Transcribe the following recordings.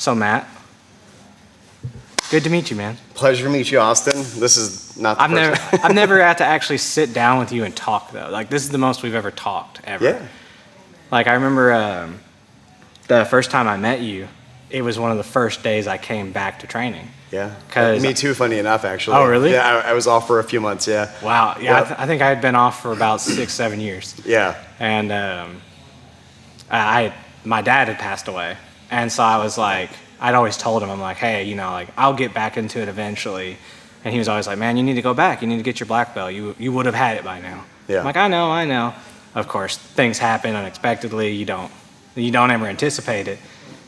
So Matt, good to meet you, man. Pleasure to meet you, Austin. This is not the first. I've never had to actually sit down with you and talk though. Like this is the most we've ever talked ever. Yeah. Like I remember the first time I met you, it was one of the first days I came back to training. Yeah. Me too, funny enough, actually. Oh, really? Yeah, I was off for a few months, yeah. Wow. Yeah, Yep. I think I had been off for about 6-7 years. Yeah. And my dad had passed away. And so I was like, I'd always told him, I'm like, hey, you know, like I'll get back into it eventually. And he was always like, man, you need to go back. You need to get your black belt. You would have had it by now. Yeah. I'm like, I know. Of course, things happen unexpectedly. You don't ever anticipate it.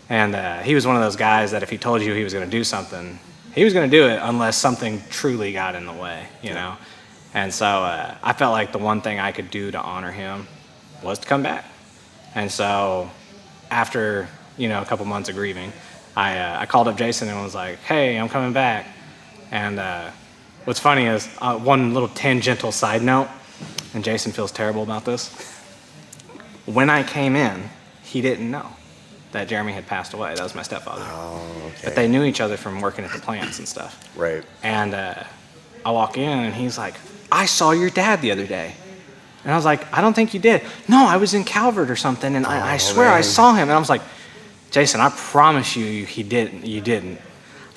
And he was one of those guys that if he told you he was going to do something, he was going to do it unless something truly got in the way, you know? And so I felt like the one thing I could do to honor him was to come back. And so after, you know, a couple months of grieving, I called up Jason and was like, hey, I'm coming back. And what's funny is one little tangential side note, and Jason feels terrible about this. When I came in, he didn't know that Jeremy had passed away. That was my stepfather. Oh, okay. But they knew each other from working at the plants and stuff. Right. And I walk in and he's like, I saw your dad the other day. And I was like, I don't think you did. No, I was in Calvert or something, and I swear I saw him. And I was like, Jason, I promise you you didn't.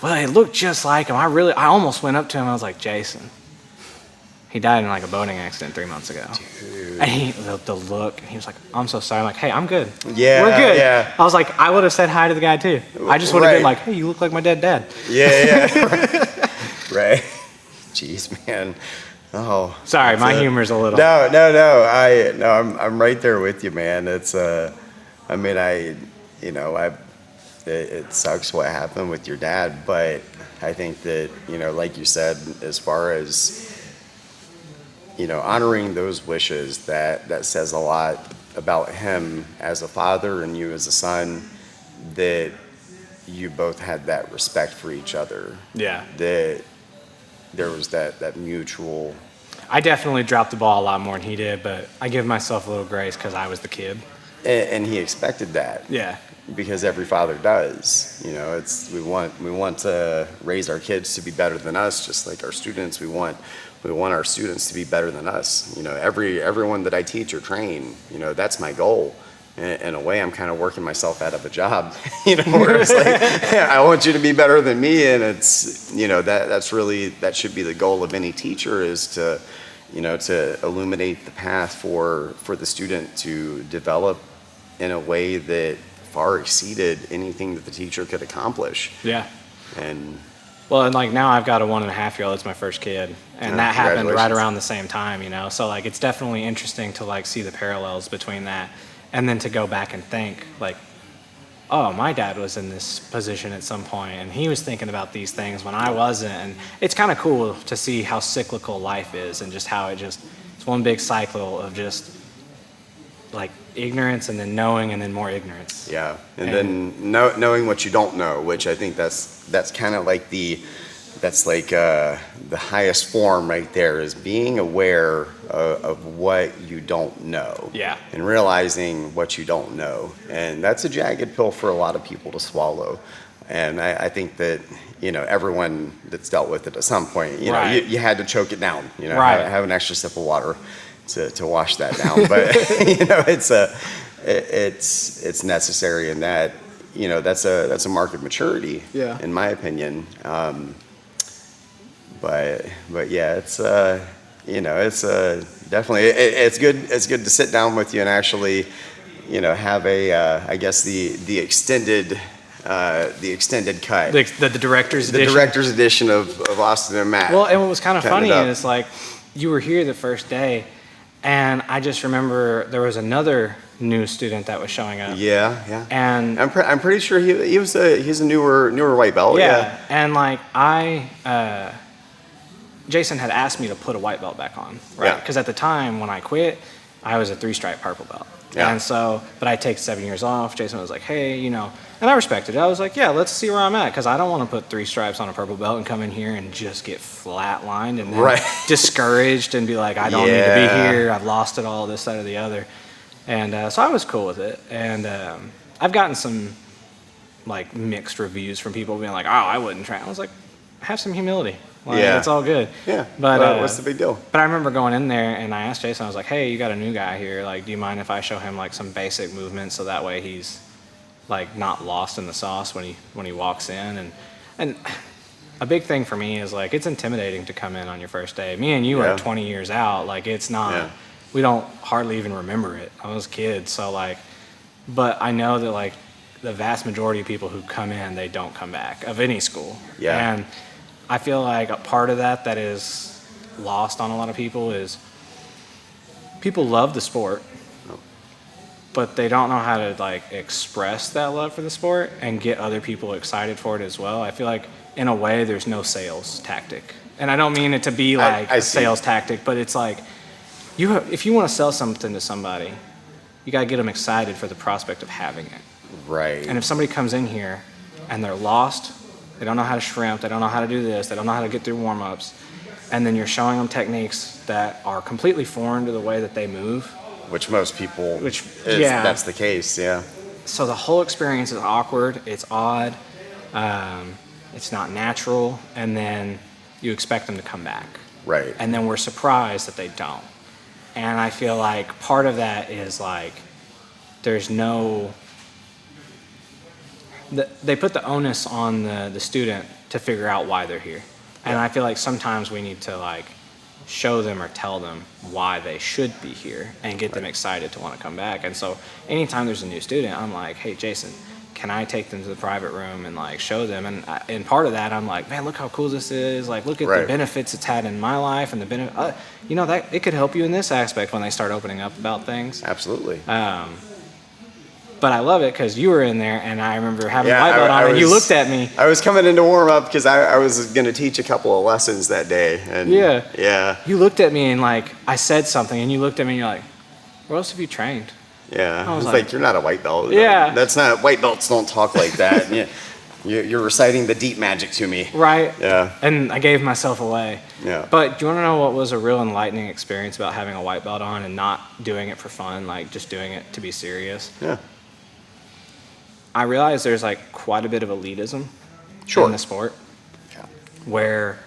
Well, it looked just like him. I almost went up to him. I was like, Jason, he died in like a boating accident 3 months ago. Dude. And the look, and he was like, I'm so sorry. I'm like, hey, I'm good. Yeah, we're good. yeah. I was like, I would have said hi to the guy too. I just would have been like, hey, you look like my dead dad. Yeah. Right. Jeez, man. Oh. Sorry, my humor's a little. No. I'm right there with you, man. It's it sucks what happened with your dad, but I think that, you know, like you said, as far as, you know, honoring those wishes, that says a lot about him as a father and you as a son, that you both had that respect for each other. Yeah. That there was that mutual. I definitely dropped the ball a lot more than he did, but I give myself a little grace because I was the kid. And he expected that. Yeah. Because every father does. You know, we want to raise our kids to be better than us, just like our students. We want our students to be better than us. You know, everyone that I teach or train, you know, that's my goal. In a way, I'm kind of working myself out of a job, you know, where it's like, I want you to be better than me. And it's, you know, that should be the goal of any teacher, is to, you know, to illuminate the path for the student to develop in a way that far exceeded anything that the teacher could accomplish. Yeah. And like now I've got a 1.5-year-old. It's my first kid, and that happened right around the same time, you know. So like it's definitely interesting to like see the parallels between that, and then to go back and think like, oh, my dad was in this position at some point, and he was thinking about these things when I wasn't. And it's kind of cool to see how cyclical life is, and just how it's one big cycle of just like ignorance and then knowing and then more ignorance. Yeah, and then knowing what you don't know, which I think that's kind of like the highest form right there, is being aware of what you don't know. Yeah. And realizing what you don't know, and that's a jagged pill for a lot of people to swallow. And I think that, you know, everyone that's dealt with it at some point, you know, you had to choke it down. You know, have an extra sip of water to wash that down. But you know, it's necessary, in that, you know, that's a mark of maturity, in my opinion. But yeah, it's you know, it's definitely it's good to sit down with you and actually, you know, have I guess the extended cut, the director's edition. The director's edition of Austin and Matt. Well, and what was kind of funny is like you were here the first day, and I just remember there was another new student that was showing up. Yeah. And I'm pretty sure he's a newer white belt. Yeah. And like Jason had asked me to put a white belt back on, right? Yeah. Because at the time when I quit, I was a 3-stripe purple belt. Yeah. And so, but I take 7 years off. Jason was like, hey, you know, and I respected it. I was like, yeah, let's see where I'm at, because I don't want to put 3 stripes on a purple belt and come in here and just get flatlined and then discouraged and be like, I don't need to be here. I've lost it all, this, that, or the other. And so I was cool with it. And I've gotten some like mixed reviews from people being like, "Oh, I wouldn't train." I was like, "Have some humility. Like, Yeah. it's all good." Yeah. But What's the big deal? But I remember going in there and I asked Jason, I was like, "Hey, you got a new guy here. Like, do you mind if I show him like some basic movements so that way he's like not lost in the sauce when he walks in?" And a big thing for me is like it's intimidating to come in on your first day. Me and you are 20 years out. Like it's not. We don't hardly even remember it. I was kids, so like. But I know that like the vast majority of people who come in, they don't come back of any school. Yeah. And I feel like a part of that is lost on a lot of people is people love the sport, but they don't know how to like express that love for the sport and get other people excited for it as well. I feel like in a way there's no sales tactic. And I don't mean it to be like a sales tactic, but it's like if you want to sell something to somebody, you got to get them excited for the prospect of having it. Right. And if somebody comes in here and they're lost, they don't know how to shrimp, they don't know how to do this, they don't know how to get through warm-ups, and then you're showing them techniques that are completely foreign to the way that they move. Which most people, that's the case, yeah. So the whole experience is awkward, it's odd, it's not natural, and then you expect them to come back. Right. And then we're surprised that they don't. And I feel like part of that is like there's no... They put the onus on the student to figure out why they're here. And I feel like sometimes we need to like show them or tell them why they should be here and get them excited to want to come back. And so anytime there's a new student, I'm like, "Hey, Jason, can I take them to the private room and like show them?" And part of that, I'm like, "Man, look how cool this is. Like, look at the benefits it's had in my life and the benefit. That it could help you in this aspect when they start opening up about things." Absolutely. But I love it because you were in there, and I remember having a white belt on, and you looked at me. I was coming into warm up because I was going to teach a couple of lessons that day. And yeah. You looked at me, and like I said something, and you looked at me, and you're like, "Where else have you trained?" Yeah, I was like, "You're not a white belt." Yeah, that's not white belts. Don't talk like that. Yeah, you're reciting the deep magic to me. Right. Yeah. And I gave myself away. Yeah. But do you want to know what was a real enlightening experience about having a white belt on and not doing it for fun, like just doing it to be serious? Yeah. I realized there's like quite a bit of elitism in the sport, where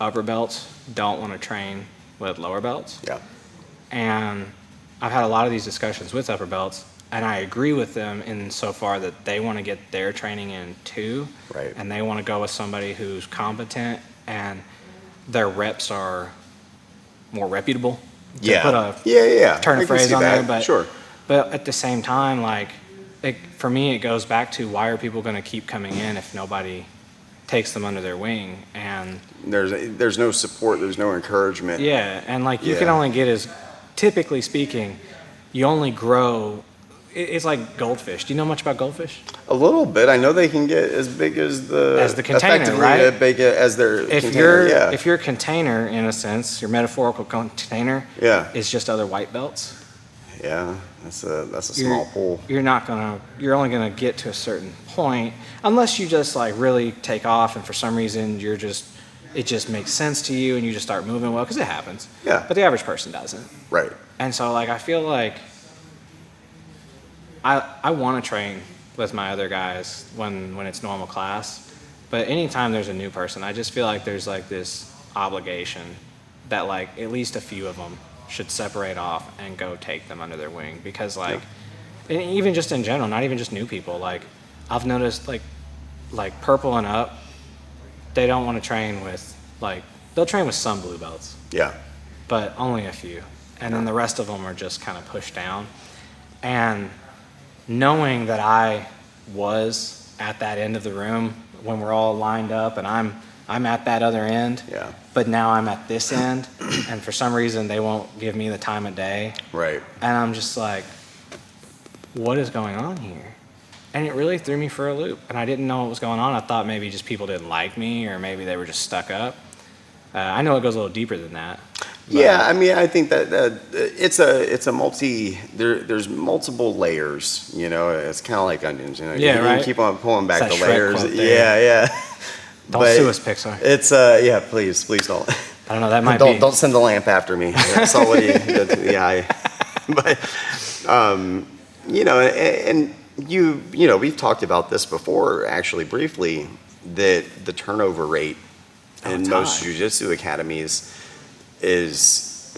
upper belts don't want to train with lower belts. Yeah. And I've had a lot of these discussions with upper belts, and I agree with them in so far that they want to get their training in too. Right. And they want to go with somebody who's competent and their reps are more reputable. Yeah. Put a turn of phrase on there, but at the same time, like, for me, it goes back to why are people going to keep coming in if nobody takes them under their wing? And there's no support, there's no encouragement. Yeah, and like you can only get typically speaking, you only grow. It's like goldfish. Do you know much about goldfish? A little bit. I know they can get as big as the container, right? As big as their container. If your container, in a sense, your metaphorical container, is just other white belts. Yeah, that's a small pool. You're only gonna get to a certain point unless you just like really take off, and for some reason it just makes sense to you, and you just start moving well, because it happens. Yeah. But the average person doesn't. Right. And so like I feel like I want to train with my other guys when it's normal class, but anytime there's a new person, I just feel like there's like this obligation that like at least a few of them should separate off and go take them under their wing, because like and even just in general, not even just new people, like I've noticed like purple and up, they don't want to train with they'll train with some blue belts, but only a few, and then the rest of them are just kind of pushed down. And knowing that I was at that end of the room when we're all lined up, and I'm at that other end, but now I'm at this end, and for some reason they won't give me the time of day. Right. And I'm just like, what is going on here? And it really threw me for a loop, and I didn't know what was going on. I thought maybe just people didn't like me, or maybe they were just stuck up. I know it goes a little deeper than that. Yeah, I mean, I think that it's a there's multiple layers, you know. It's kind of like onions, you know. You can keep on pulling back the layers. Yeah. Don't sue us, Pixar. It's please don't. I don't know, that might don't send the lamp after me. I saw what he did to the eye. But you know, and we've talked about this before, actually briefly, that the turnover rate in most jiu-jitsu academies is,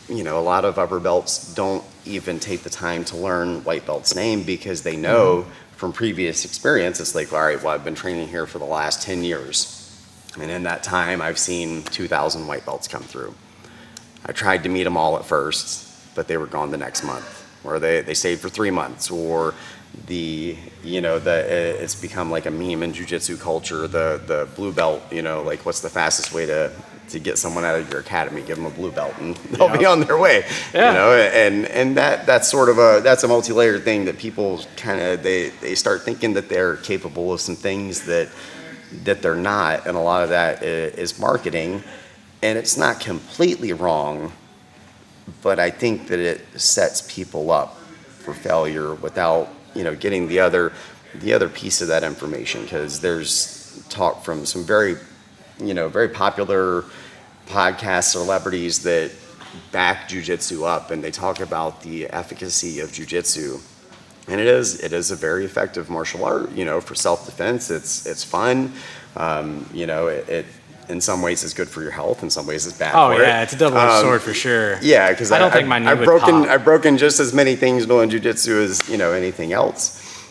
a lot of upper belts don't even take the time to learn white belt's name because they know from previous experience, it's like, all right, well, I've been training here for the last 10 years. And in that time, I've seen 2,000 white belts come through. I tried to meet them all at first, but they were gone the next month, or they stayed for 3 months, or it's become like a meme in jiu-jitsu culture, the blue belt, like what's the fastest way to get someone out of your academy? Give them a blue belt and they'll be on their way. And that's sort of that's a multi-layered thing that people kind of, they start thinking that they're capable of some things that they're not, and a lot of that is marketing, and it's not completely wrong, but I think that it sets people up for failure without getting the other piece of that information, because there's talk from some very popular podcast celebrities that back jiu-jitsu up, and they talk about the efficacy of jiu-jitsu. And it is a very effective martial art, for self-defense. It's fun. It in some ways is good for your health. In some ways it's bad for it. Oh yeah, it's a double-edged sword for sure. Yeah, because I don't think my knee would pop. I've broken just as many things doing jiu-jitsu as anything else.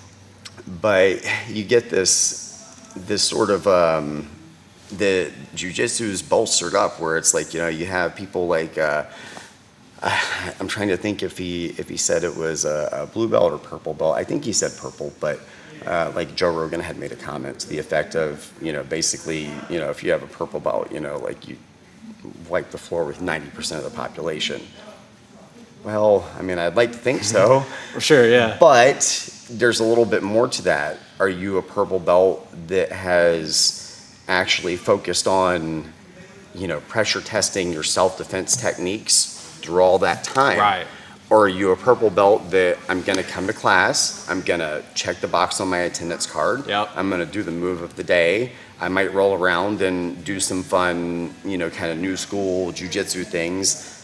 But you get this sort of the jiu-jitsu is bolstered up where it's like you have people like. I'm trying to think if he said it was a blue belt or purple belt. I think he said purple, but like Joe Rogan had made a comment to the effect of, basically, if you have a purple belt, like you wipe the floor with 90% of the population. Well, I mean, I'd like to think so. Sure, yeah. But there's a little bit more to that. Are you a purple belt that has actually focused on, pressure testing your self-defense techniques through all that time? Right. Or are you a purple belt that I'm going to come to class, I'm going to check the box on my attendance card, I'm going to do the move of the day, I might roll around and do some fun, kind of new school jiu-jitsu things,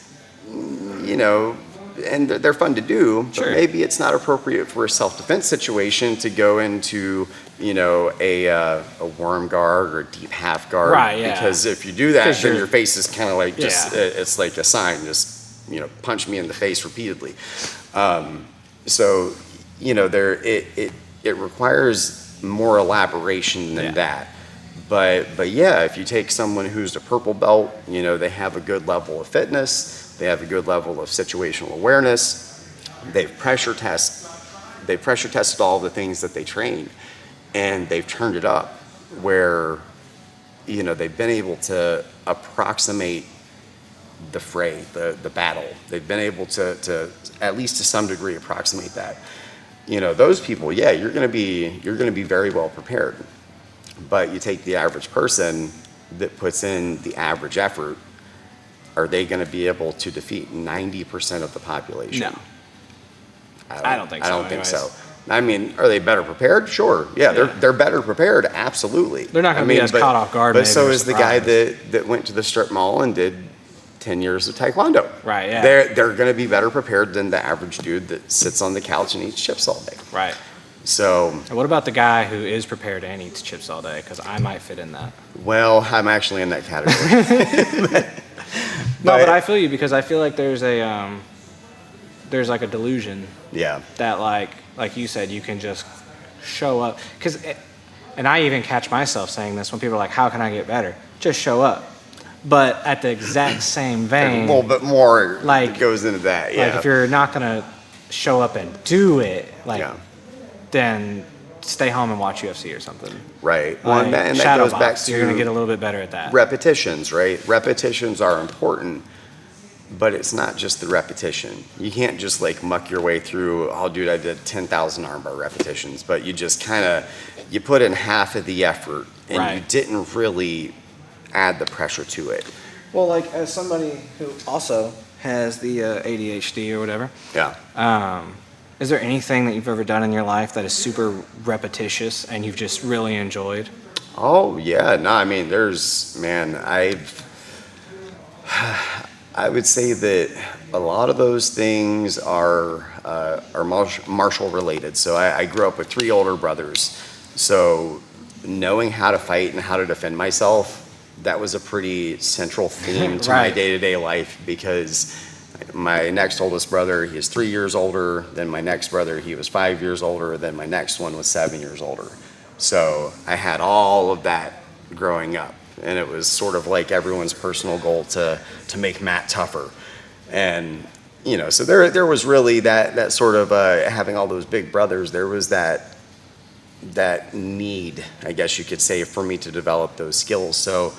and they're fun to do, but maybe it's not appropriate for a self-defense situation to go into, a worm guard or a deep half guard. Right, yeah. Because if you do that, then your face is kind of like it's like a sign, just punch me in the face repeatedly. So it requires more elaboration than that. But yeah, if you take someone who's a purple belt, they have a good level of fitness, they have a good level of situational awareness, they've pressure tested all the things that they train, and they've turned it up where they've been able to approximate the fray, the battle. They've been able to at least to some degree approximate that. Those people, you're going to be very well prepared. But you take the average person that puts in the average effort, are they going to be able to defeat 90% of the population? No. I don't think so. I don't think so. I mean, are they better prepared? Sure. Yeah, they're better prepared. Absolutely. They're not going to be as caught off guard. But so is the guy that went to the strip mall and did 10 years of Taekwondo. Right, yeah. They're going to be better prepared than the average dude that sits on the couch and eats chips all day. Right. So. And what about the guy who is prepared and eats chips all day? Because I might fit in that. Well, I'm actually in that category. But I feel you, because I feel like there's like a delusion. Yeah. That like you said, you can just show up. And I even catch myself saying this when people are like, how can I get better? Just show up. But at the exact same vein, a little bit more goes into that. Yeah. Like if you're not gonna show up and do it, then stay home and watch UFC or something. Right. Well, and that goes back to you're gonna get a little bit better at that. Repetitions, right? Repetitions are important, but it's not just the repetition. You can't just muck your way through. Oh, dude, I did 10,000 armbar repetitions, but you just you put in half of the effort, and you didn't really add the pressure to it. Well, as somebody who also has the ADHD or whatever, is there anything that you've ever done in your life that is super repetitious and you've just really enjoyed? Oh yeah, no, I mean, I would say that a lot of those things are martial related. So I grew up with 3 older brothers. So knowing how to fight and how to defend myself, that was a pretty central theme to my day-to-day life, because my next oldest brother, he is 3 years older than my next brother. He was 5 years older. Then my next one was 7 years older. So I had all of that growing up. And it was sort of like everyone's personal goal to make Matt tougher. And, so there was really that sort of, having all those big brothers, there was that need, I guess you could say, for me to develop those skills. So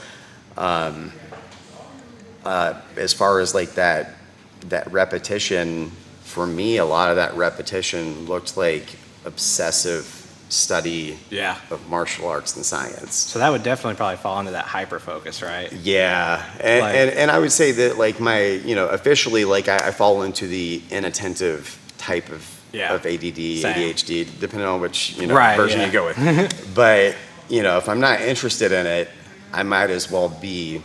as far as like that repetition, for me, a lot of that repetition looked like obsessive study of martial arts and science. So that would definitely probably fall into that hyper focus, right? Yeah, and I would say that like my, officially, like I fall into the inattentive type of ADD, Same. ADHD, depending on which version you go with. But if I'm not interested in it, I might as well be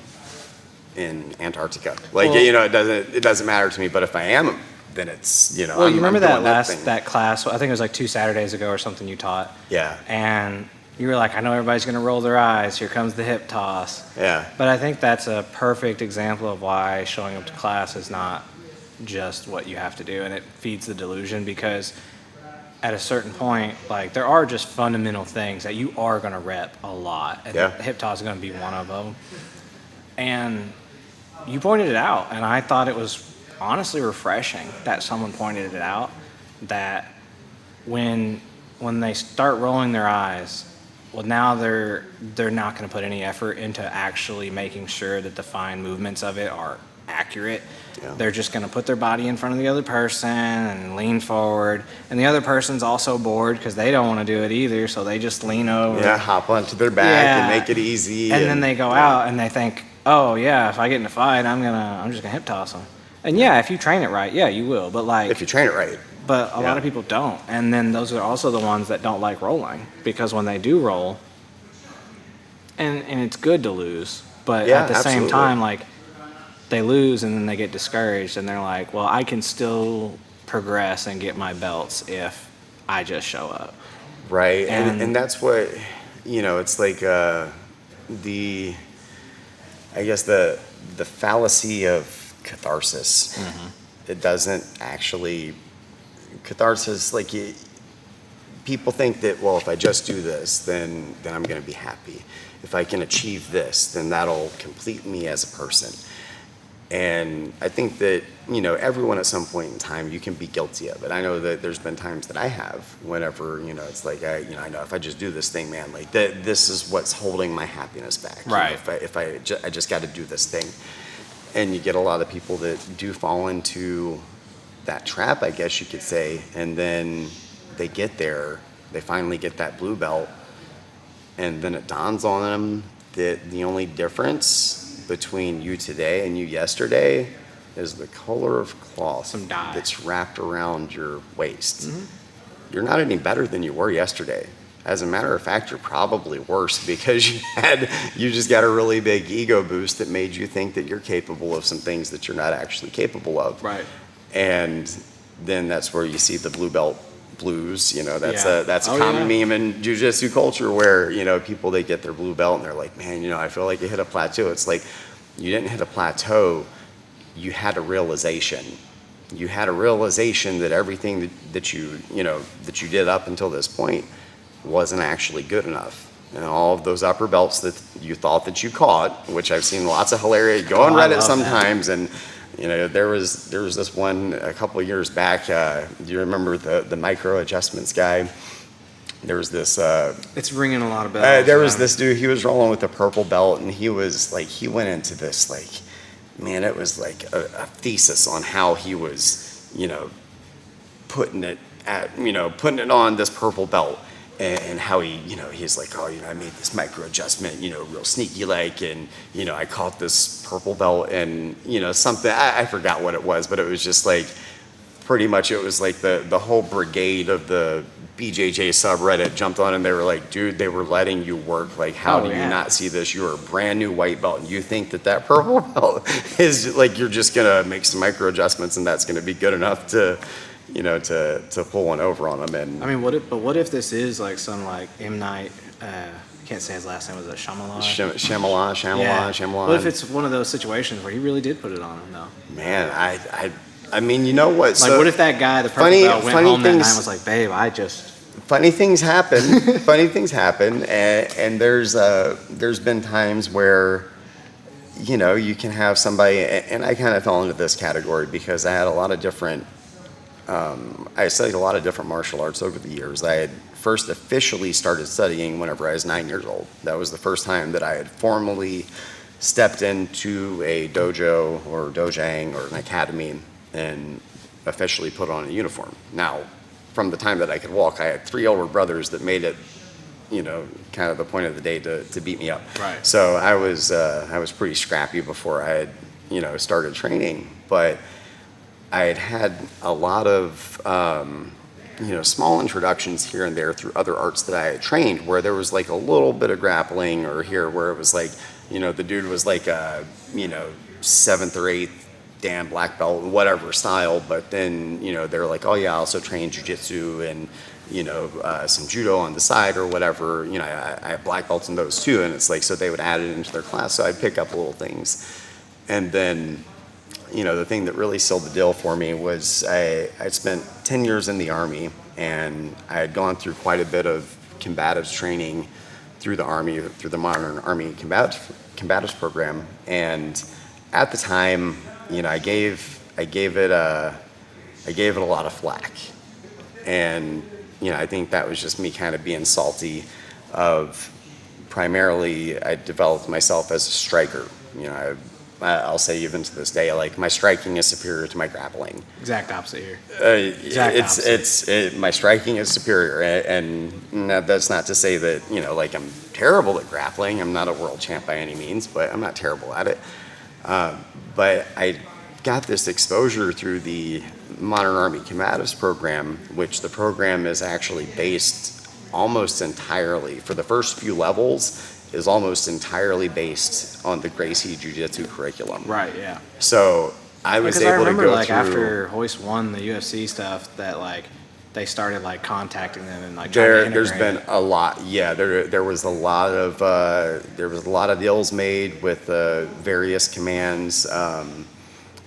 in Antarctica. Like, it doesn't matter to me. But if I am, then it's, Well, you remember that that class? I think it was like 2 Saturdays ago or something you taught. Yeah. And you were like, I know everybody's going to roll their eyes. Here comes the hip toss. Yeah. But I think that's a perfect example of why showing up to class is not just what you have to do, and it feeds the delusion, because at a certain point, like, there are just fundamental things that you are going to rep a lot, and hip toss is going to be one of them. And you pointed it out, and I thought it was honestly refreshing that someone pointed it out, that when they start rolling their eyes, well, now they're not going to put any effort into actually making sure that the fine movements of it are accurate. Yeah. They're just going to put their body in front of the other person and lean forward, and the other person's also bored because they don't want to do it either, so they just lean over. Yeah, hop onto their back and make it easy. And then they go out and they think, oh yeah, if I get in a fight, I'm just gonna hip toss them. And if you train it right, you will. But like, if you train it right. But a lot of people don't, and then those are also the ones that don't like rolling, because when they do roll, and it's good to lose, but at the same time, like, they lose and then they get discouraged, and they're like, well, I can still progress and get my belts if I just show up. Right, and that's what, it's like I guess the fallacy of catharsis. Mm-hmm. It doesn't actually, catharsis, like, people think that, well, if I just do this, then I'm going to be happy. If I can achieve this, then that'll complete me as a person. And I think that, everyone at some point in time, you can be guilty of it. I know that there's been times that I have, whenever, it's like, I know if I just do this thing, man, like, this is what's holding my happiness back. Right. If I just got to do this thing. And you get a lot of people that do fall into that trap, I guess you could say, and then they get there, they finally get that blue belt, and then it dawns on them that the only difference between you today and you yesterday is the color of cloth that's wrapped around your waist. Mm-hmm. You're not any better than you were yesterday. As a matter of fact, you're probably worse, because you just got a really big ego boost that made you think that you're capable of some things that you're not actually capable of. Right. And then that's where you see the blue belt blues. That's a common meme in Jiu-Jitsu culture, where people, they get their blue belt and they're like, man, I feel like you hit a plateau. It's like, you didn't hit a plateau, you had a realization. You had a realization that everything that you did up until this point wasn't actually good enough. And all of those upper belts that you thought that you caught, which I've seen lots of hilarious, go on Reddit sometimes, and there was this one a couple of years back. Do you remember the micro adjustments guy? There was this. It's ringing a lot of bells. There was this dude. He was rolling with a purple belt, and he went into this, like, man, it was like a thesis on how he was, putting it on this purple belt. And how he's like, oh, I made this micro adjustment, real sneaky like, and, I caught this purple belt, and, something, I forgot what it was, but it was just like, pretty much it was like the whole brigade of the BJJ subreddit jumped on and they were like, dude, they were letting you work. Like, how do you not see this? You're a brand new white belt and you think that purple belt is like, you're just going to make some micro adjustments and that's going to be good enough to, you know, to pull one over on them. And I mean, what if this is like some like M. Night, I can't say his last name, was it Shyamalan? Shyamalan. What if it's one of those situations where he really did put it on him though? Man, I mean, you know what? Like, so, what if that guy, the purple belt, went home that night and was like, babe, Funny things happen. Funny things happen, and there's been times where, you know, you can have somebody, and I kind of fell into this category because I had a lot of different, I studied a lot of different martial arts over the years. I had first officially started studying whenever I was 9 years old. That was the first time that I had formally stepped into a dojo or dojang or an academy and officially put on a uniform. Now, from the time that I could walk, I had 3 older brothers that made it, you know, kind of the point of the day to beat me up. Right. So I was pretty scrappy before I had, you know, started training. But I had a lot of, you know, small introductions here and there through other arts that I had trained, where there was like a little bit of grappling, or here where it was like, you know, the dude was like a, you know, 7th or 8th damn black belt, whatever style, but then, you know, they're like, oh yeah, I also train jiu-jitsu and, you know, some judo on the side or whatever, you know, I have black belts in those too, and it's like, so they would add it into their class, so I'd pick up little things. And then, you know, the thing that really sealed the deal for me was I'd spent 10 years in the Army, and I had gone through quite a bit of combatives training through the Army, through the modern Army combatives program, and at the time, you know, I gave it a lot of flack, and you know, I think that was just me kind of being salty. Of primarily, I developed myself as a striker. You know, I'll say even to this day, like my striking is superior to my grappling. Exact opposite here. My striking is superior, and that's not to say that, you know, like I'm terrible at grappling. I'm not a world champ by any means, but I'm not terrible at it. But I got this exposure through the Modern Army Combatives program, which the program is actually based almost entirely, for the first few levels, is almost entirely based on the Gracie Jiu-Jitsu curriculum. Right, yeah. So I was able to go through... Because I remember, like, after Hoist won the UFC stuff, that, like, they started, like, contacting them and, like, trying to integrate. There's been a lot, yeah. There was a lot of deals made with various commands,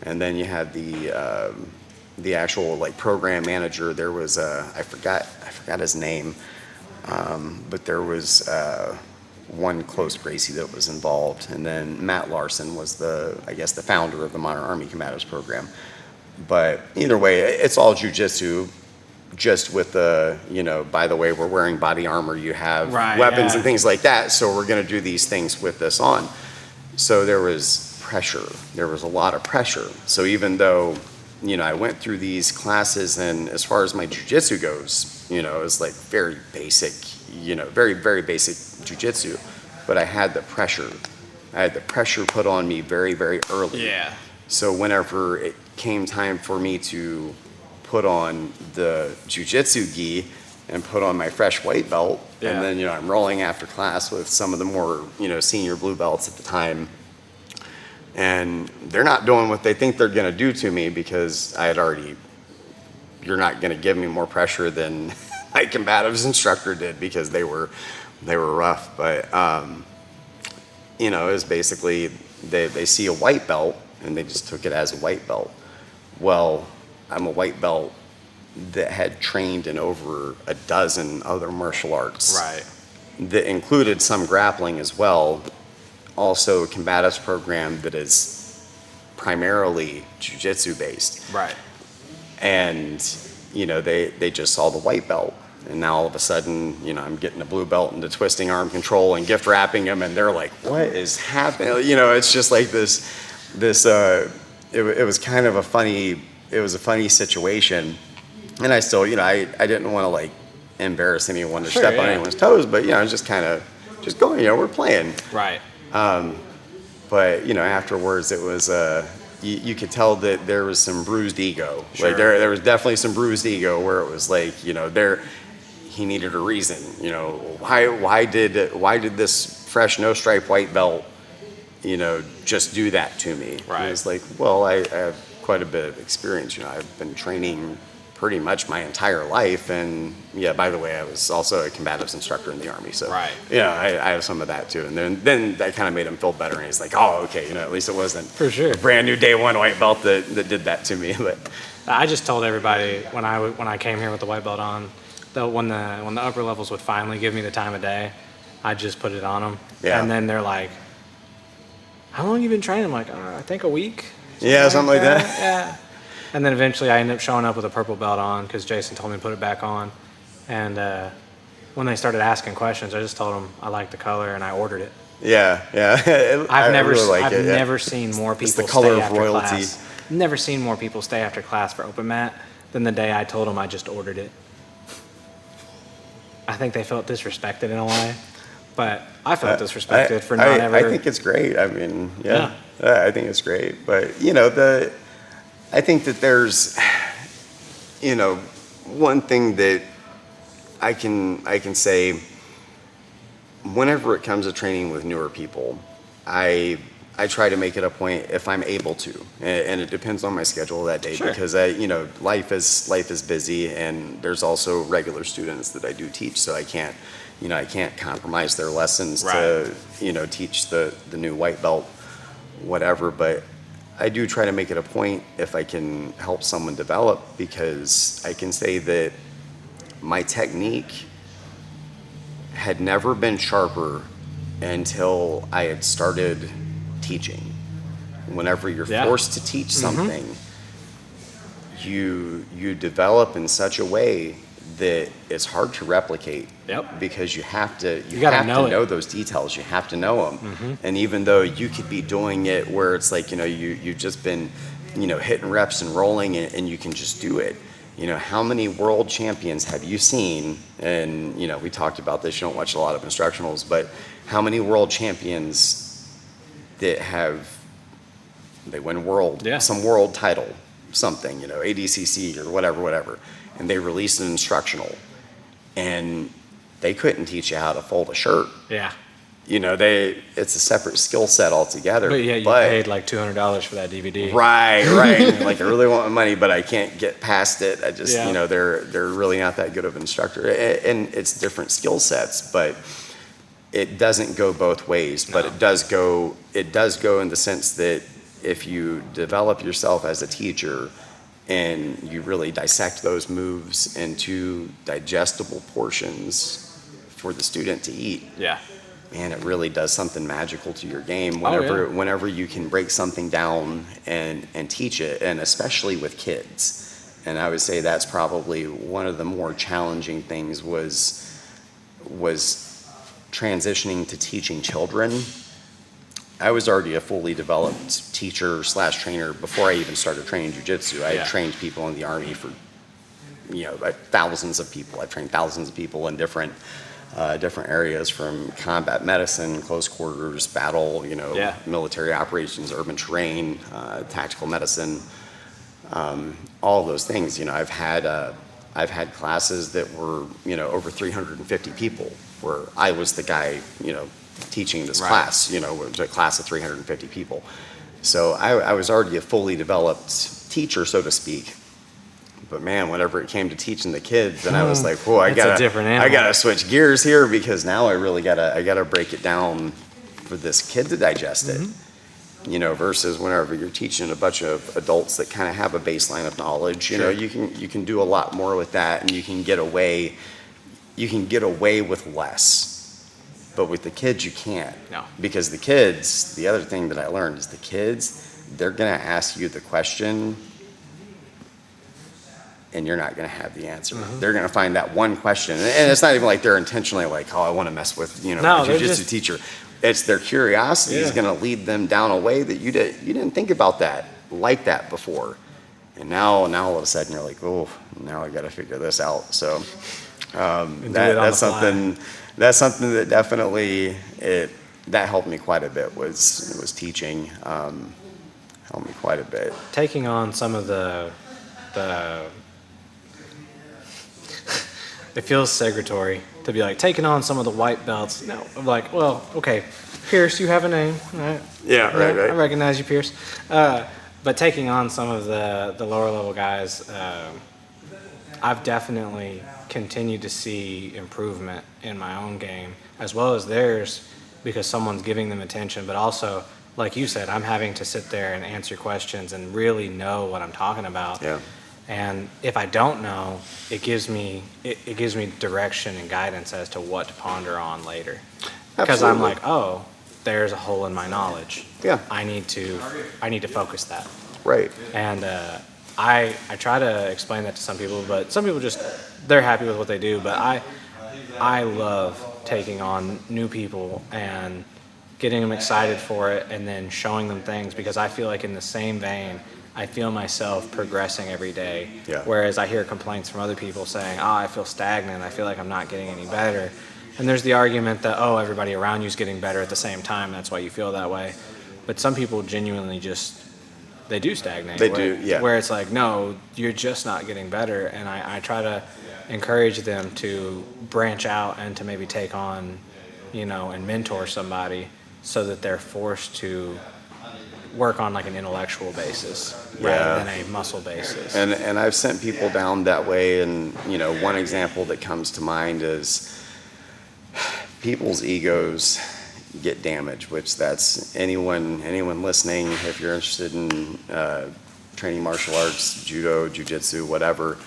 and then you had the actual, like, program manager. There was I forgot his name, but there was one close Gracie that was involved, and then Matt Larson was the founder of the Modern Army Combatives program. But either way, it's all jiu-jitsu, just with the, you know, by the way, we're wearing body armor, you have weapons and things like that, so we're going to do these things with this on. So there was pressure. There was a lot of pressure. So even though, you know, I went through these classes, and as far as my jiu-jitsu goes, you know, it was like very basic, you know, very, very basic jiu-jitsu, but I had the pressure. I had the pressure put on me very, very early. Yeah. So whenever it came time for me to put on the jiu-jitsu gi and put on my fresh white belt, and then, you know, I'm rolling after class with some of the more, you know, senior blue belts at the time, and they're not doing what they think they're going to do to me, because I had already, you're not going to give me more pressure than my combatives instructor did, because they were rough. But you know, it was basically they see a white belt and they just took it as a white belt. Well, I'm a white belt that had trained in over a dozen other martial arts, right, that included some grappling as well. Also a combatives program that is primarily jiu-jitsu based. Right. And, you know, they just saw the white belt. And now all of a sudden, you know, I'm getting a blue belt into twisting arm control and gift wrapping them, and they're like, what is happening? You know, it's just like this it was kind of a funny situation. And I still, you know, I didn't want to, like, embarrass anyone or step on anyone's toes, but, you know, I was just kind of just going, you know, we're playing. Right. But, you know, afterwards it was, you could tell that there was some bruised ego. Sure. Like there was definitely some bruised ego, where it was like, you know, he needed a reason. You know, why did this fresh no stripe white belt, you know, just do that to me? Right. And it's like, well, I have quite a bit of experience. You know, I've been training pretty much my entire life, and yeah, by the way, I was also a combatives instructor in the Army, so Right. yeah, I have some of that too. And then that kind of made him feel better, and he's like, oh, okay, you know, at least it wasn't For sure. a brand new day one white belt that did that to me. But I just told everybody when I came here with the white belt on, that when the upper levels would finally give me the time of day, I just put it on them. Yeah. And then they're like, "How long you been training?" I'm like, I think a week. yeah, something like that. Yeah. And then eventually I ended up showing up with a purple belt on because Jason told me to put it back on. And when they started asking questions, I just told them I liked the color and I ordered it. Yeah. I've never really never seen more people the color stay of after royalty. class. Never seen more people stay after class for open mat than the day I told them I just ordered it. I think they felt disrespected in a way, but I felt disrespected for not ever. I think it's great. I mean, yeah, I think it's great. But you know, I think that there's, you know, one thing that I can say. Whenever it comes to training with newer people, I try to make it a point if I'm able to, and it depends on my schedule that day. Sure. Because you know, life is busy, and there's also regular students that I do teach, so I can't compromise their lessons to, you know, teach the new white belt, whatever. But I do try to make it a point if I can help someone develop, because I can say that my technique had never been sharper until I had started teaching. Whenever you're forced to teach something, you develop in such a way that it's hard to replicate. Yep. Because you have to know those details. You have to know them. And even though you could be doing it where it's like, you know, you've just been, you know, hitting reps and rolling and you can just do it. You know, how many world champions have you seen? And, you know, we talked about this, you don't watch a lot of instructionals, but how many world champions that they win some world title, something, you know, ADCC or whatever, and they release an instructional and they couldn't teach you how to fold a shirt. Yeah. You know, it's a separate skill set altogether. But yeah, you paid like $200 for that DVD. Right. Like, I really want my money, but I can't get past it. I just, you know, they're really not that good of an instructor. And it's different skill sets, but it doesn't go both ways. But it does go in the sense that if you develop yourself as a teacher and you really dissect those moves into digestible portions for the student to eat. Yeah. Man, it really does something magical to your game whenever you can break something down and teach it, and especially with kids. And I would say that's probably one of the more challenging things was transitioning to teaching children. I was already a fully developed teacher / trainer before I even started training jiu-jitsu. I had trained people in the Army for, you know, thousands of people. I've trained thousands of people in different areas, from combat medicine, close quarters, battle, you know, military operations, urban terrain, tactical medicine, all of those things. You know, I've had classes that were, you know, over 350 people, where I was the guy, you know, teaching this class, you know, it was a class of 350 people. So I was already a fully developed teacher, so to speak. But man, whenever it came to teaching the kids, then I was like, "Whoa, I gotta switch gears here, because now I really gotta break it down for this kid to digest it." You know, versus whenever you're teaching a bunch of adults that kind of have a baseline of knowledge, you know, you can do a lot more with that, and you can get away with less. But with the kids, you can't. No. Because the kids, the other thing that I learned is the kids, they're gonna ask you the question, and you're not going to have the answer. They're going to find that one question. And it's not even like they're intentionally like, oh, I want to mess with, you know, a jiu-jitsu teacher. It's their curiosity is going to lead them down a way that you didn't think about that like that before. And now all of a sudden you're like, oh, now I got to figure this out. So that's something that definitely that helped me quite a bit was teaching. Helped me quite a bit. Taking on some of the it feels segregatory to be like taking on some of the white belts. No, I'm like, well, okay, Pierce, you have a name, right? Yeah, right. I recognize you, Pierce. But taking on some of the lower level guys, I've definitely continued to see improvement in my own game as well as theirs because someone's giving them attention, but also, like you said, I'm having to sit there and answer questions and really know what I'm talking about. Yeah. And if I don't know, it gives me direction and guidance as to what to ponder on later. Because I'm like, oh, there's a hole in my knowledge. Yeah. I need to focus that. Right. And I try to explain that to some people, but some people they're happy with what they do. But I love taking on new people and getting them excited for it and then showing them things because I feel like in the same vein, I feel myself progressing every day. Yeah. Whereas I hear complaints from other people saying, I feel stagnant. I feel like I'm not getting any better. And there's the argument that, everybody around you is getting better at the same time. That's why you feel that way. But some people genuinely they do stagnate. They do, yeah. Where it's like, no, you're just not getting better. And I try to encourage them to branch out and to maybe take on, and mentor somebody so that they're forced to work on like an intellectual basis rather than a muscle basis. And I've sent people down that way. And, one example that comes to mind is people's egos get damaged, which that's anyone listening, if you're interested in training martial arts, judo, jiu-jitsu, whatever,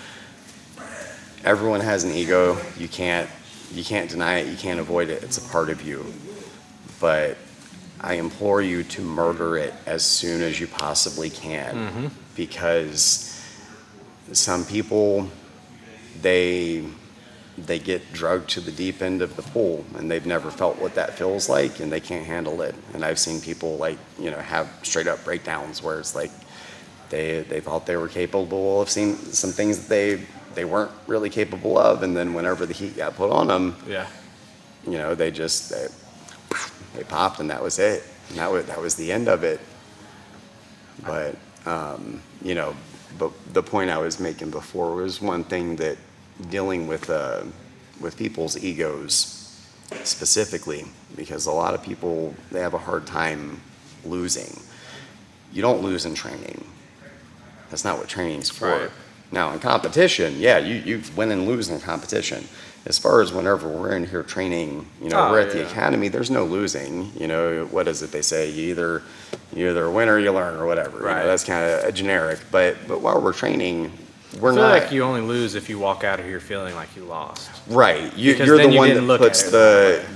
everyone has an ego. You can't deny it, you can't avoid it, it's a part of you. But I implore you to murder it as soon as you possibly can, because some people, they get drugged to the deep end of the pool and they've never felt what that feels like and they can't handle it. And I've seen people have straight up breakdowns where it's like they thought they were capable of seeing some things that they weren't really capable of, and then whenever the heat got put on them, they popped and that was it. And that was the end of it. But but the point I was making before was one thing that dealing with people's egos specifically, because a lot of people, they have a hard time losing. You don't lose in training. That's not what training's for. Right. Now in competition, you win and lose in competition. As far as whenever we're in here training, we're at the academy, there's no losing. What is it they say? You either win or you learn or whatever. Right. That's kind of a generic. But while we're training, we're I feel not. like you only lose if you walk out of here feeling like you lost. Right. You're the one that puts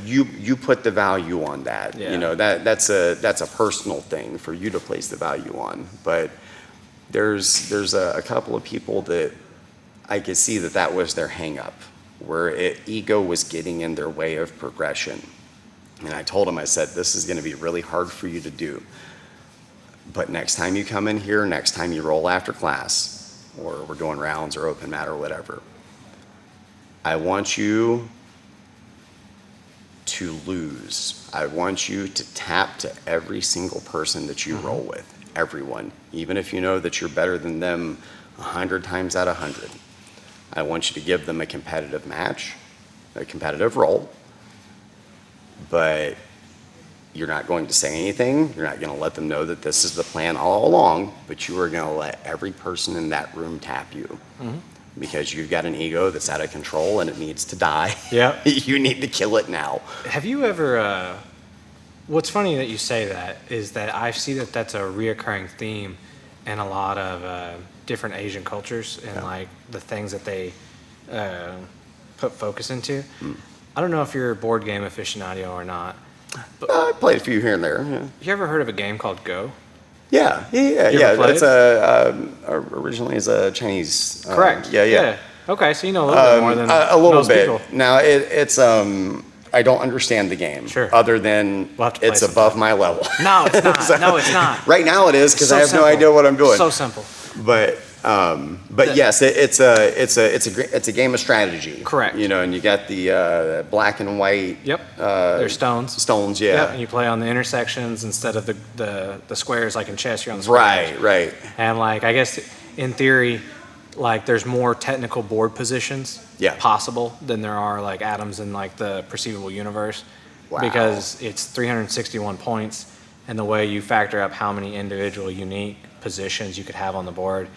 you put the value on that. Yeah. That's a personal thing for you to place the value on. But there's a couple of people that I could see that was their hang up, where ego was getting in their way of progression. And I told them, I said, this is going to be really hard for you to do. But next time you come in here, next time you roll after class, or we're doing rounds or open mat or whatever, I want you to lose. I want you to tap to every single person that you roll with, everyone, even if you know that you're better than them 100 times out of 100. I want you to give them a competitive match, a competitive roll, but you're not going to say anything. You're not going to let them know that this is the plan all along, but you are going to let every person in that room tap you, because you've got an ego that's out of control and it needs to die. Yeah. You need to kill it now. Have you ever, what's funny that you say that is that I see that that's a reoccurring theme in a lot of different Asian cultures and like the things that they put focus into. I don't know if you're a board game aficionado or not. But I played a few here and there. Yeah. You ever heard of a game called Go? Yeah. It's originally is a Chinese. Correct. Yeah. Okay, so you know a little bit more than a little most bit. people. Now it's I don't understand the game. Sure. Other than it's above my level. No, it's not. So, no, it's not. Right now it is, because So I have simple. no idea what I'm doing. So simple. But yes, it's a game of strategy. Correct. And you got the black and white. Yep. They're stones. Stones, yeah. Yep. And you play on the intersections instead of the squares like in chess. You're on the squares. Right. And like I guess in theory, like there's more technical board positions possible than there are like atoms in like the perceivable universe. Wow. Because it's 361 points, and the way you factor up how many individual unique positions you could have on the board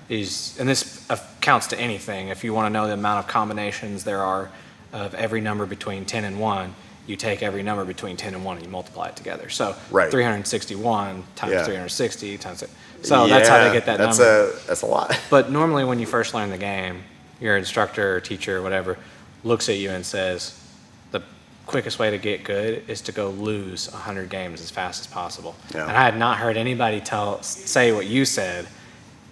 is, and this counts to anything. If you want to know the amount of combinations there are of every number between 10 and 1, you take every number between 10 and 1 and you multiply it together. So 361 times 360 times it. So that's how they get that number. That's a lot. But normally when you first learn the game, your instructor or teacher or whatever looks at you and says, the quickest way to get good is to go lose 100 games as fast as possible. Yeah. And I had not heard anybody say what you said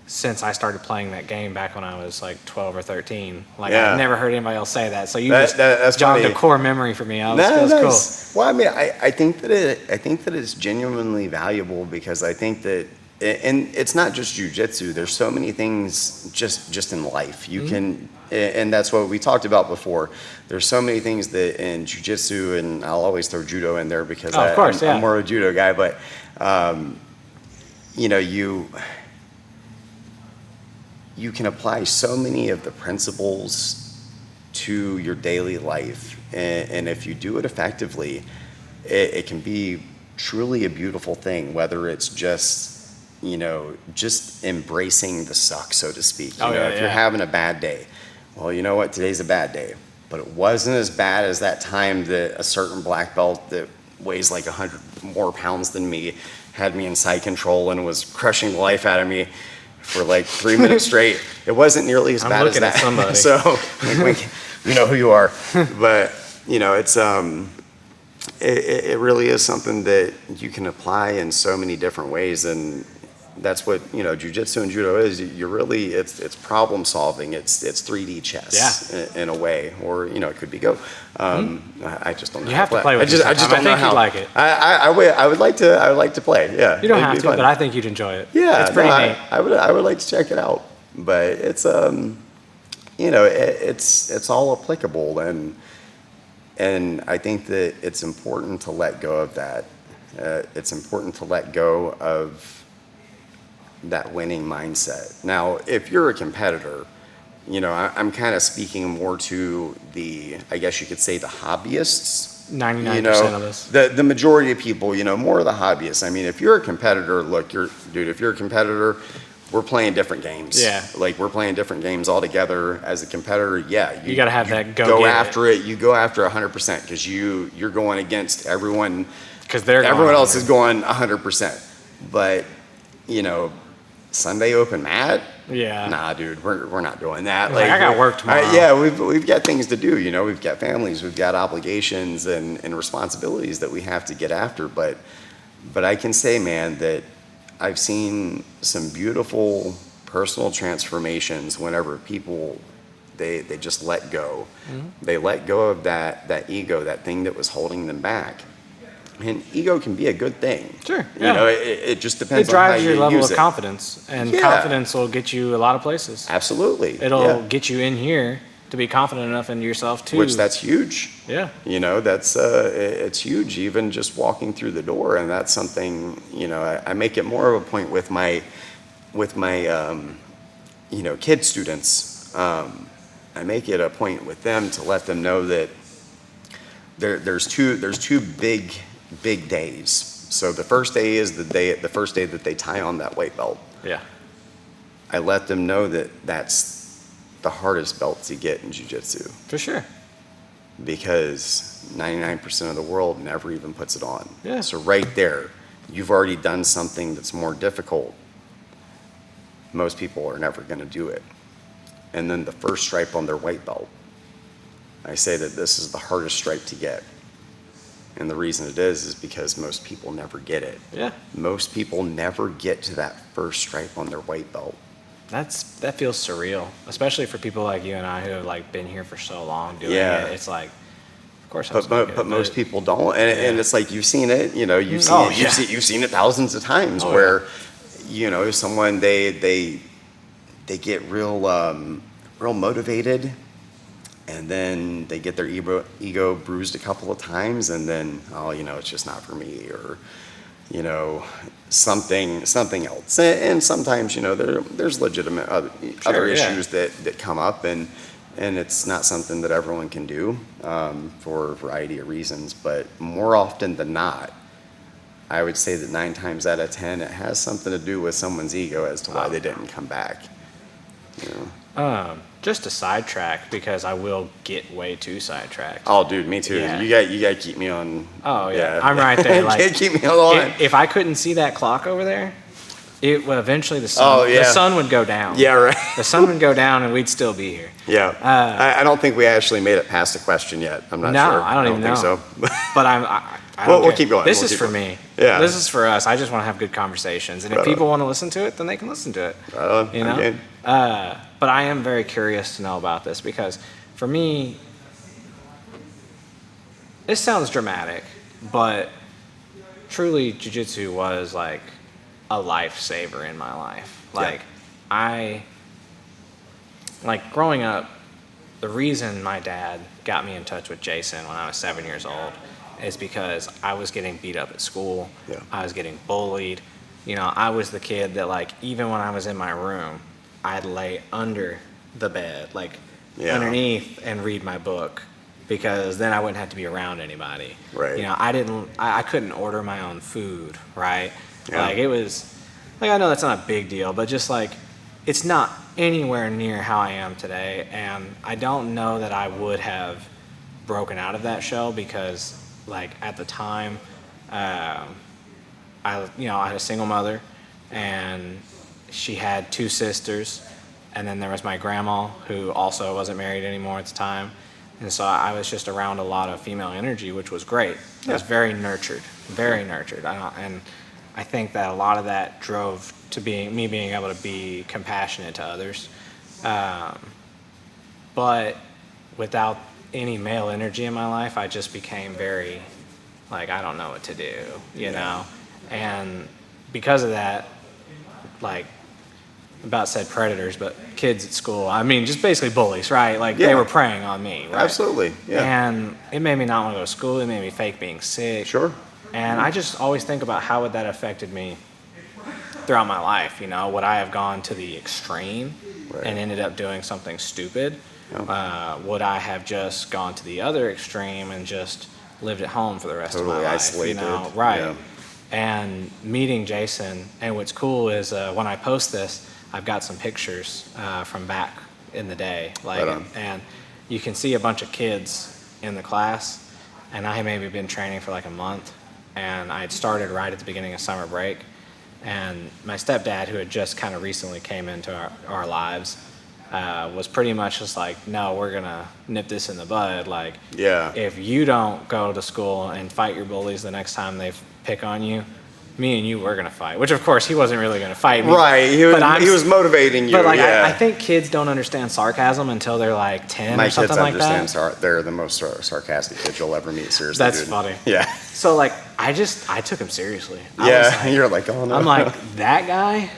since I started playing that game back when I was like 12 or 13. Like I've never heard anybody else say that. So you that's jogged a core memory for me. That was cool. Well, I mean, I think that it's genuinely valuable because I think that, and it's not just jiu-jitsu. There's so many things just in life. You can, and that's what we talked about before. There's so many things that in jiu-jitsu, and I'll always throw judo in there because I'm more of a judo guy, but you know, you can apply so many of the principles to your daily life. And if you do it effectively, it can be truly a beautiful thing, whether it's just embracing the suck, so to speak. If you're having a bad day, well, you know what, today's a bad day. But it wasn't as bad as that time that a certain black belt that weighs like 100 more pounds than me had me in side control and was crushing the life out of me for like 3 minutes straight. It wasn't nearly as bad as that. Somebody. So you know who you are. But it's it really is something that you can apply in so many different ways, and that's what jiu-jitsu and judo is. It's problem solving. It's 3D chess in a way, or it could be Go. I just don't know. You have to play with it. I just don't know how. You'd like it. I would like to play. Yeah. You don't have to, but I think you'd enjoy it. Yeah, it's pretty neat. I would like to check it out, but it's it's all applicable, and I think that it's important to let go of that. It's important to let go of that winning mindset. Now, if you're a competitor, I'm kind of speaking more to I guess you could say the hobbyists. 99% of us. The majority of people, more of the hobbyists. I mean, if you're a competitor, look, if you're a competitor, we're playing different games. Yeah. Like, we're playing different games altogether. As a competitor, you got to have that go after it. You go after 100% because you're going against everyone. Because everyone else is going 100%. But, Sunday open mat? Yeah. Nah, dude, we're not doing that. Like I got work tomorrow. We've got things to do. We've got families, we've got obligations and responsibilities that we have to get after. But I can say, man, that I've seen some beautiful personal transformations whenever people they just let go. Mm-hmm. They let go of that ego, that thing that was holding them back. And ego can be a good thing. Sure. It just depends on how you use it. It drives your level of confidence, and confidence will get you a lot of places. Absolutely. It'll get you in here to be confident enough in yourself too. Which that's huge. Yeah. That's it's huge, even just walking through the door, and that's something. I make it more of a point with my kid students. I make it a point with them to let them know that there's two big days. So the first day is the first day that they tie on that white belt. Yeah. I let them know that that's the hardest belt to get in jiu-jitsu. For sure. Because 99% of the world never even puts it on. Yeah. So right there, you've already done something that's more difficult. Most people are never going to do it. And then the first stripe on their white belt, I say that this is the hardest stripe to get. And the reason it is because most people never get it. Yeah. Most people never get to that first stripe on their white belt. That feels surreal, especially for people like you and I who have been here for so long doing it. It's like, of course. But most people don't, and it's like you've seen it. You've seen it thousands of times where, someone they get real motivated. And then they get their ego bruised a couple of times, and then, it's just not for me. Or, you know, something else. And sometimes, you know, there's legitimate other yeah. issues that come up, and it's not something that everyone can do for a variety of reasons. But more often than not, I would say that 9 times out of 10, it has something to do with someone's ego as to why they didn't come back. You know? Just to sidetrack, because I will get way too sidetracked. Oh, dude, me too. Yeah. You got to keep me on. Oh yeah, I'm right there. Like, keep me on the line. If I couldn't see that clock over there, it would eventually the sun would go down. Yeah, right. The sun would go down, and we'd still be here. Yeah. I don't think we actually made it past the question yet. I'm not sure. No, I don't even think know. so. But I don't We'll care. keep going. This We'll is keep for going. me. Yeah. This is for us. I just want to have good conversations, and if people want to listen to it, then they can listen to it. Right on. You know. Okay. But I am very curious to know about this, because for me, this sounds dramatic, but truly jiu-jitsu was like a lifesaver in my life. Like, growing up, the reason my dad got me in touch with Jason when I was 7 years old is because I was getting beat up at school. Yeah. I was getting bullied. You know, I was the kid that, like, even when I was in my room, I'd lay under the bed, like underneath, and read my book, because then I wouldn't have to be around anybody. Right. You know, I couldn't order my own food, right? Yeah. Like, it was, like, I know that's not a big deal, but just like, it's not anywhere near how I am today. And I don't know that I would have broken out of that shell, because, like, at the time, I had a single mother, and she had 2 sisters, and then there was my grandma, who also wasn't married anymore at the time. And so I was just around a lot of female energy, which was great. I was very nurtured, very nurtured. And I think that a lot of that drove to me being able to be compassionate to others. But without any male energy in my life, I just became very, like, I don't know what to do, you know? And because of that, like, about said predators, but kids at school, I mean, just basically bullies, right? Like, they were preying on me, right? Absolutely, yeah. And it made me not want to go to school. It made me fake being sick. Sure. And I just always think about how would that affected me throughout my life, you know? Would I have gone to the extreme and ended up doing something stupid? Would I have just gone to the other extreme and just lived at home for the rest of my life? Isolated. You know? Right. Yeah. And meeting Jason, and what's cool is when I post this, I've got some pictures from back in the day, like, and you can see a bunch of kids in the class, and I had maybe been training for like a month, and I had started right at the beginning of summer break, and my stepdad, who had just kind of recently came into our lives, was pretty much just like, no, we're gonna nip this in the bud. Like, if you don't go to school and fight your bullies the next time they pick on you, me and you were gonna fight. Which, of course, he wasn't really gonna fight me. Right. He was motivating you. But like, I think kids don't understand sarcasm until they're like 10 or something like that. My kids understand. They're the most sarcastic kids you'll ever meet. Seriously, that's dude. funny. Yeah. So like, I took him seriously. You're like, oh no. I'm like, that guy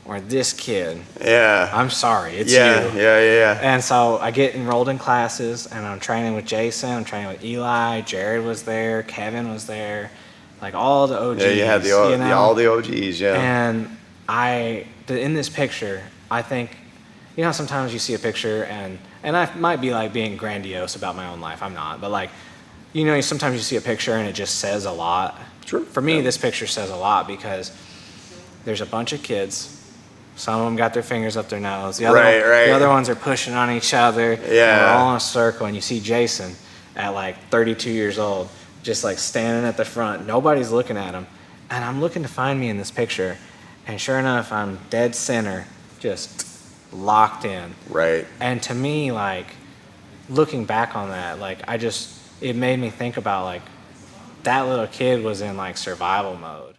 or this kid. Yeah. I'm sorry, it's you. Yeah. And so I get enrolled in classes, and I'm training with Jason. I'm training with Eli. Jared was there. Kevin was there. Like, all the OGs. Yeah, you had all the OGs, yeah. And in this picture, I think, you know, sometimes you see a picture, and I might be like being grandiose about my own life. I'm not, but like, you know, sometimes you see a picture and it just says a lot. Sure. For me, this picture says a lot, because there's a bunch of kids. Some of them got their fingers up their nose. The other ones are pushing on each other. Yeah. And we're all in a circle, and you see Jason at like 32 years old, just like standing at the front. Nobody's looking at him. And I'm looking to find me in this picture. And sure enough, I'm dead center, just locked in. Right. And to me, like, looking back on that, like, it made me think about, like, that little kid was in like survival mode.